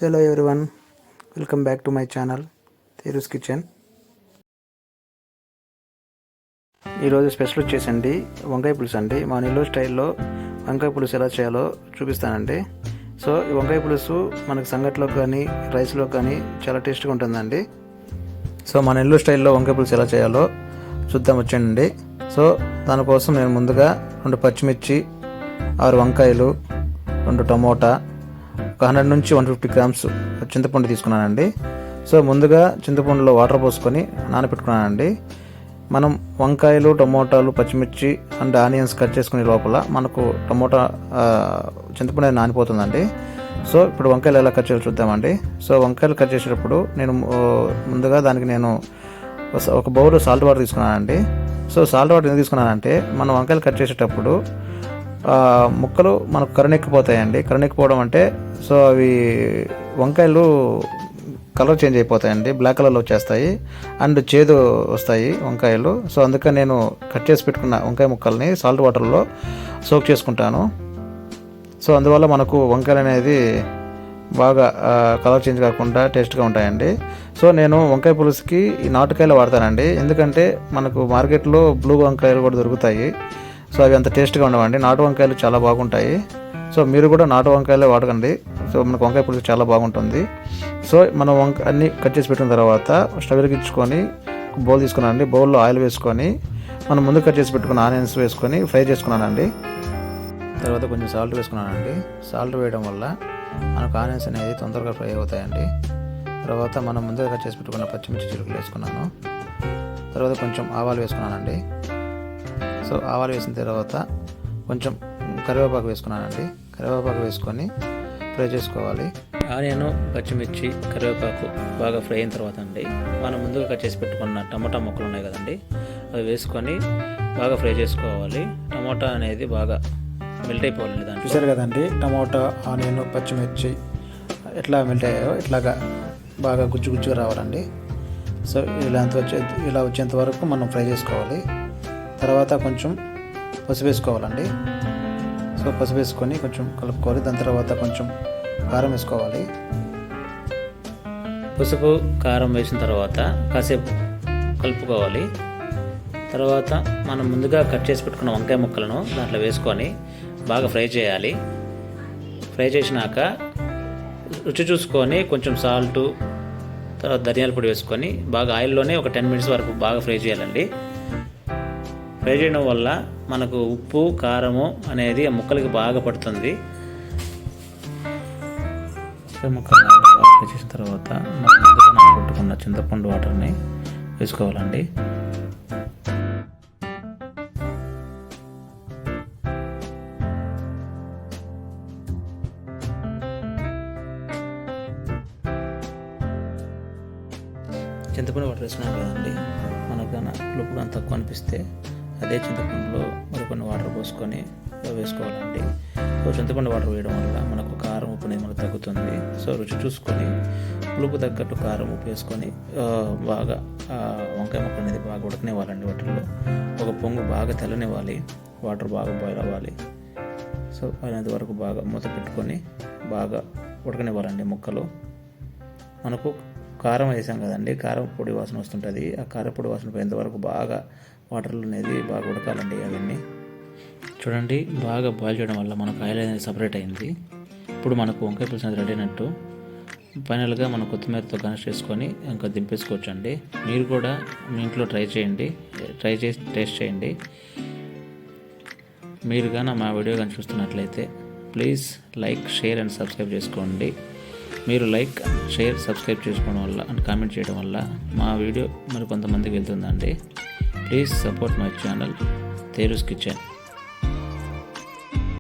Hello everyone, welcome back to my channel Telugu kitchen. ఈరోజు special వచ్చేసండి వంకాయ పులుసు అండి. మా నెల్లూరు స్టైల్లో వంకాయ పులుసు ఎలా చేయాలో చూపిస్తానండి. సో ఈ వంకాయ పులుసు మనకు సంగట్లో కానీ రైస్లో కానీ చాలా టేస్ట్గా ఉంటుందండి. సో మా నెల్లూరు స్టైల్లో వంకాయ పులుసు ఎలా చేయాలో చూద్దాం వచ్చేయండి. సో దానికోసం నేను ముందుగా 2 పచ్చిమిర్చి, 6 వంకాయలు, 2 టమోటా, 100 నుంచి 150 గ్రామ్స్ చింతపండు తీసుకున్నానండి. సో ముందుగా చింతపండులో వాటర్ పోసుకొని నానబెట్టుకున్నానండి. మనం వంకాయలు, టమోటాలు, పచ్చిమిర్చి అండ్ ఆనియన్స్ కట్ చేసుకునే లోపల మనకు టమోటా చింతపండు అనేది నానిపోతుందండి. సో ఇప్పుడు వంకాయలు ఎలా కట్ చేయాలో చూద్దామండి. సో వంకాయలు కట్ చేసేటప్పుడు నేను ముందుగా దానికి నేను ఒక బౌల్ సాల్ట్ వాటర్ తీసుకున్నానండి. సో సాల్ట్ వాటర్ ఎందుకు తీసుకున్నానంటే మనం వంకాయలు కట్ చేసేటప్పుడు ముక్కలు మనకు కరుణెక్కిపోతాయండి. కరుణెక్కిపోవడం అంటే సో అవి వంకాయలు కలర్ చేంజ్ అయిపోతాయండి, బ్లాక్ కలర్లో వచ్చేస్తాయి అండ్ చేదు వస్తాయి వంకాయలు. సో అందుకని నేను కట్ చేసి పెట్టుకున్న వంకాయ ముక్కల్ని సాల్ట్ వాటర్లో సోక్ చేసుకుంటాను. సో అందువల్ల మనకు వంకాయలు అనేది బాగా కలర్ చేంజ్ కాకుండా టేస్ట్గా ఉంటాయండి. సో నేను వంకాయ పులుసుకి ఈ నాటుకాయలు వాడతానండి, ఎందుకంటే మనకు మార్కెట్లో బ్లూ వంకాయలు కూడా దొరుకుతాయి. సో అవి అంత టేస్ట్గా ఉండవండి, నాటు వంకాయలు చాలా బాగుంటాయి. సో మీరు కూడా నాటు వంకాయలే వాడకండి. సో మనకు వంకాయ పులుసు చాలా బాగుంటుంది. సో మనం అన్నీ కట్ చేసి పెట్టిన తర్వాత స్టవ్ వెలిగించుకొని బౌల్ తీసుకున్నానండి. బౌల్లో ఆయిల్ వేసుకొని మనం ముందు కట్ చేసి పెట్టుకున్న ఆనియన్స్ వేసుకొని ఫ్రై చేసుకున్నానండి. తర్వాత కొంచెం సాల్ట్ వేసుకున్నానండి. సాల్ట్ వేయడం వల్ల మనకు ఆనియన్స్ అనేది తొందరగా ఫ్రై అవుతాయండి. తర్వాత మనం ముందుగా కట్ చేసి పెట్టుకున్న పచ్చిమిర్చి చిలుకలు వేసుకున్నాను. తర్వాత కొంచెం ఆవాలు వేసుకున్నానండి. సో ఆవాలు వేసిన తర్వాత కొంచెం కరివేపాకు వేసుకున్నానండి. కరివేపాకు వేసుకొని ఫ్రై చేసుకోవాలి. ఆనియన్, పచ్చిమిర్చి, కరివేపాకు బాగా ఫ్రై అయిన తర్వాత అండి మనం ముందుగా కట్ చేసి పెట్టుకున్న టమాటా ముక్కలు ఉన్నాయి కదండి, అవి వేసుకొని బాగా ఫ్రై చేసుకోవాలి. టమాటా అనేది బాగా మెల్ట్ అయిపోవాలి. దాంట్లో చూసారు కదండి, టమాటా, ఆనియన్, పచ్చిమిర్చి ఎట్లా మెల్ట్ అయ్యాయో ఇట్లాగా బాగా గుజ్జు గుజ్జుగా రావాలండి. సో ఇలా వచ్చేంత వరకు మనం ఫ్రై చేసుకోవాలి. తర్వాత కొంచెం పసుపు వేసుకోవాలండి. సో పసుపు వేసుకొని కొంచెం కలుపుకోవాలి. దాని తర్వాత కొంచెం కారం వేసుకోవాలి. పసుపు, కారం వేసిన తర్వాత కాసేపు కలుపుకోవాలి. తర్వాత మనం ముందుగా కట్ చేసి పెట్టుకున్న వంకాయ ముక్కలను దాంట్లో వేసుకొని బాగా ఫ్రై చేయాలి. ఫ్రై చేసినాక రుచి చూసుకొని కొంచెం సాల్టు, తర్వాత ధనియాల పొడి వేసుకొని బాగా ఆయిల్లోనే ఒక 10 మినిట్స్ వరకు బాగా ఫ్రై చేయాలండి. ఫ్రై చేయడం వల్ల మనకు ఉప్పు, కారము అనేది ఆ ముక్కలకి బాగా పడుతుంది. ముక్కలు ఫ్రై చేసిన తర్వాత మనం ముందుగా నానబెట్టుకున్న చింతపండు వాటర్ని వేసుకోవాలండి. చింతపండు వాటర్ వేసుకున్నాం కదండి, మనకు పులుపు కానీ తక్కువ అనిపిస్తే అదే చింతపండులో మరికొన్ని వాటర్ పోసుకొని వేసుకోవాలండి. సో చింతపండు వాటర్ వేయడం వల్ల మనకు కారం, ఉప్పు అనేది మనకు తగ్గుతుంది. సో రుచి చూసుకొని పులుపు తగ్గట్టు కారం, ఉప్పు వేసుకొని బాగా వంకాయ ముక్క అనేది బాగా ఉడకనివ్వాలండి. వాటర్లో ఒక పొంగు బాగా తెల్లనివ్వాలి, వాటర్ బాగా బాయిల్ అవ్వాలి. సో అయినంత వరకు బాగా మూత పెట్టుకొని బాగా ఉడకనివ్వాలండి ముక్కలు. మనకు కారం వేసాం కదండి, కారం పొడి వాసన వస్తుంటుంది. ఆ కారం పొడి వాసన పోయేంత వరకు బాగా వాటర్లో అనేది బాగా ఉడకాలండి. అవన్నీ చూడండి, బాగా బాయిల్ చేయడం వల్ల మనకు ఆయిల్ అనేది సపరేట్ అయింది. ఇప్పుడు మనకు వంకాయ పులుసు అనేది రెడీ అయినట్టు. ఫైనల్గా మనం కొత్తిమీరతో గార్నిష్ చేసుకొని ఇంకా దింపేసుకోవచ్చు అండి. మీరు కూడా మీ ఇంట్లో ట్రై చేసి టేస్ట్ చేయండి. మీరు కానీ మా వీడియో కానీ చూస్తున్నట్లయితే please like, share and subscribe చేసుకోండి. మీరు లైక్, షేర్, సబ్స్క్రైబ్ చేసుకోవడం వల్ల అండ్ కామెంట్ చేయడం వల్ల మా వీడియో మరి కొంతమందికి వెళ్తుందండి. Please support my channel Telugu kitchen.